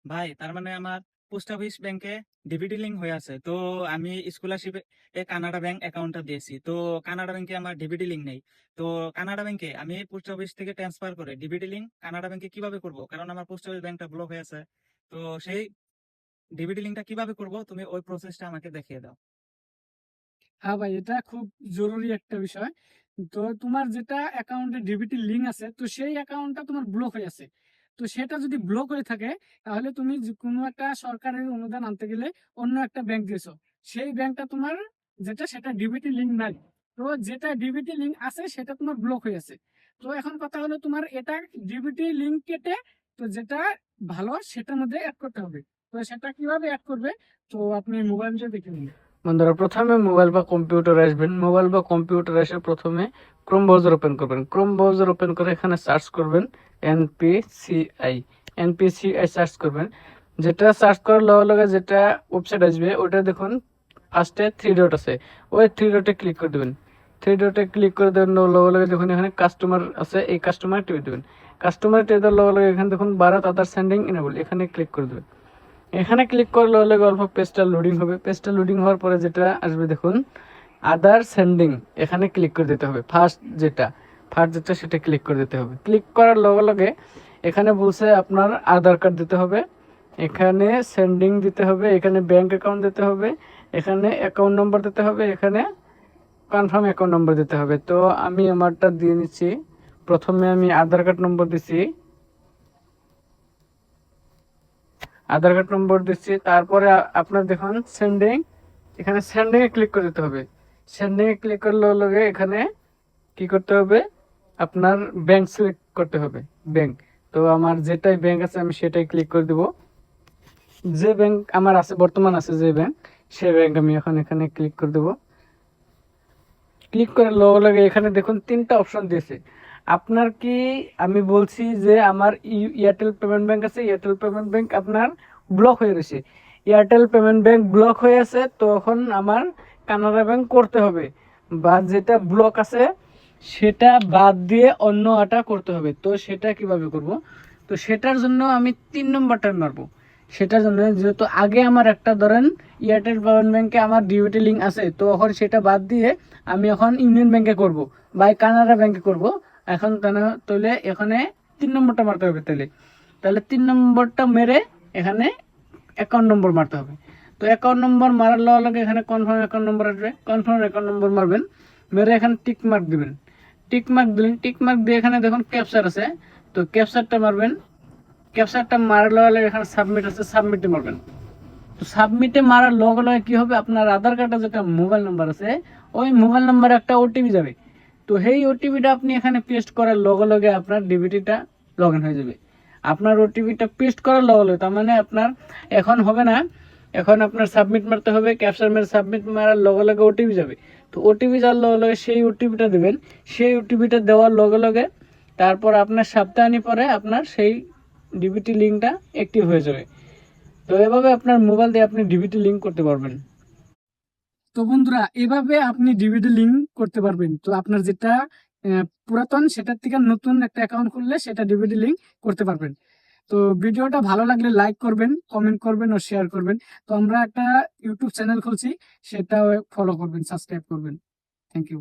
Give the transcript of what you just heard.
ভাই তার মানে আমার পোস্ট অফিস ব্যাংকে ডিবিটি লিঙ্ক হয়ে আছে। তো আমি স্কলারশিপে কানাডা ব্যাংক অ্যাকাউন্টটা দিয়েছি। তো কানাডা ব্যাংকে আমার ডিবিটি লিঙ্ক নেই। তো কানাডা ব্যাংকে আমি পোস্ট অফিস থেকে ট্রান্সফার করে ডিবিটি লিঙ্ক কানাডা ব্যাংকে কিভাবে করব, কারণ আমার পোস্ট অফিস ব্যাংকটা ব্লক হয়ে আছে। তো সেই ডিবিটি লিঙ্কটা কিভাবে করব, তুমি ওই প্রসেসটা আমাকে দেখিয়ে দাও। হ্যাঁ ভাই, এটা খুব জরুরি একটা বিষয়। তো তোমার যেটা অ্যাকাউন্টে ডিবিটি লিঙ্ক আছে, তো সেই অ্যাকাউন্টটা তোমার ব্লক হয়ে আছে। তো সেটা যদি ব্লক হয়ে থাকে, তাহলে তুমি যে কোনো একটা সরকারের অনুদান আনতে গেলে অন্য একটা ব্যাংক দিয়েছো, সেই ব্যাংকটা তোমার যেটা সেটা ডিবিটি লিঙ্ক নাই। তো যেটা ডিবিটি লিঙ্ক আছে সেটা তোমার ব্লক হয়ে আছে। তো এখন কথা হলো তোমার এটা ডিবিটি লিঙ্ক কেটে, তো যেটা ভালো সেটার মধ্যে অ্যাড করতে হবে। তো সেটা কিভাবে অ্যাড করবে, তো আপনি মোবাইলটা দেখে নিন। বন্ধুরা, প্রথমে মোবাইল বা কম্পিউটার আসবেন। মোবাইল বা কম্পিউটার এসে প্রথমে ক্রোম ব্রাউজার ওপেন করবেন। ক্রোম ব্রাউজার ওপেন করে এখানে সার্চ করবেন এনপিসিআই। এনপিসিআই সার্চ করবেন। যেটা সার্চ করার লগে লগে যেটা ওয়েবসাইট আসবে ওটা দেখুন ফার্স্টে থ্রি ডট আছে, ওই থ্রি ডটে ক্লিক করে দেবেন। থ্রি ডটে ক্লিক করে দেবেন লগে লগে দেখুন এখানে কাস্টমার আছে, এই কাস্টমার টিপে দেবেন। কাস্টমার টিপে দেওয়ার লগে লগে এখানে দেখুন ভারত আধার সেন্ডিং এনেবল, এখানে ক্লিক করে দেবেন। এখানে ক্লিক করলে হলে অল্প পেজটা লোডিং হবে। পেজটা লোডিং হওয়ার পরে যেটা আসবে দেখুন আদার সেন্ডিং, এখানে ক্লিক করে দিতে হবে। ফার্স্ট যেটা সেটা ক্লিক করে দিতে হবে। ক্লিক করার লগে লগে এখানে বলছে আপনার আধার কার্ড দিতে হবে, এখানে সেন্ডিং দিতে হবে, এখানে ব্যাংক অ্যাকাউন্ট দিতে হবে, এখানে অ্যাকাউন্ট নম্বর দিতে হবে, এখানে কনফার্ম অ্যাকাউন্ট নম্বর দিতে হবে। তো আমি আমারটা দিয়ে নিচ্ছি। প্রথমে আমি আধার কার্ড নম্বর দিচ্ছি, আধার কার্ড নম্বর দিচ্ছি। তারপরে আপনার দেখুন সেন্ডিং, এখানে সেন্ডিং এ ক্লিক করে দিতে হবে। সেন্ডিং এ ক্লিক করলে লগে এখানে কি করতে হবে, আপনার ব্যাংক সিলেক্ট করতে হবে, ব্যাংক। তো আমার যেটাই ব্যাংক আছে আমি সেটাই ক্লিক করে দিব। যে ব্যাংক আমার আছে বর্তমান আছে যে ব্যাংক, সেই ব্যাংক আমি এখন এখানে ক্লিক করে দেব। ক্লিক করার লগে লগে এখানে দেখুন তিনটা অপশন দিয়েছে। আপনার কি, আমি বলছি যে আমার এয়ারটেল পেমেন্ট ব্যাংক আছে, এয়ারটেল পেমেন্ট ব্যাংক আপনার ব্লক হয়ে রয়েছে। এয়ারটেল পেমেন্ট ব্যাংক ব্লক হয়ে আছে, তখন আমার কানাড়া ব্যাংক করতে হবে, বা যেটা ব্লক আছে সেটা বাদ দিয়ে অন্য আটা করতে হবে। তো সেটা কিভাবে করব, তো সেটার জন্য আমি 3 নম্বরটা মারবো। সেটার জন্য যেহেতু আগে আমার একটা ধরেন এয়ারটেল পেমেন্ট ব্যাংকে আমার ডিবিটি লিঙ্ক আছে, তো এখন সেটা বাদ দিয়ে আমি এখন ইউনিয়ন ব্যাংকে করব বা কানাড়া ব্যাংকে করব। এখন তাহলে এখানে 3 নম্বরটা মারতে হবে। তাহলে তাহলে 3 নম্বরটা মেরে এখানে অ্যাকাউন্ট নম্বর মারতে হবে। তো অ্যাকাউন্ট নম্বর মারার লগে লগে এখানে কনফার্ম অ্যাকাউন্ট নম্বর আসবে, কনফার্ম অ্যাকাউন্ট নম্বর মারবেন, মেরে এখানে টিক মার্ক দিবেন। টিক মার্ক দিলেন, টিক মার্ক দিয়ে এখানে দেখুন ক্যাপচার আছে, তো ক্যাপচারটা মারবেন। ক্যাপচারটা মারার লগে লগে এখানে সাবমিট আছে, সাবমিটে মারবেন। তো সাবমিটে মারার লগে লগে কি হবে, আপনার আধার কার্ডে যেটা মোবাইল নাম্বার আছে ওই মোবাইল নাম্বারে একটা ওটিপি যাবে। তো সেই ওটিপিটা আপনি এখানে পেস্ট করার লগে লগে আপনার ডিবিটিটা লগ ইন হয়ে যাবে। আপনার ওটিপিটা পেস্ট করার লগে লগে, তার মানে আপনার এখন হবে না, এখন আপনার সাবমিট মারতে হবে। ক্যাপচার মেরে সাবমিট মারার লগে লগে ওটিপি যাবে। তো ওটিপি যাওয়ার লগে লগে সেই ওটিপিটা দেবেন। সেই ওটিপিটা দেওয়ার লগে লগে তারপর আপনার সপ্তাহানি পরে আপনার সেই ডিবিটি লিঙ্কটা অ্যাক্টিভ হয়ে যাবে। তো এভাবে আপনার মোবাইল দিয়ে আপনি ডিবিটি লিঙ্ক করতে পারবেন। তো বন্ধুরা, এভাবে আপনি ডিবিটি লিঙ্ক করতে পারবেন। তো আপনার যেটা পুরাতন সেটার থেকে নতুন একটা অ্যাকাউন্ট খুললে সেটা ডিবিটি লিঙ্ক করতে পারবেন। তো ভিডিওটা ভালো লাগলে লাইক করবেন, কমেন্ট করবেন ও শেয়ার করবেন। তো আমরা একটা ইউটিউব চ্যানেল খুলছি, সেটাও ফলো করবেন, সাবস্ক্রাইব করবেন। Thank you.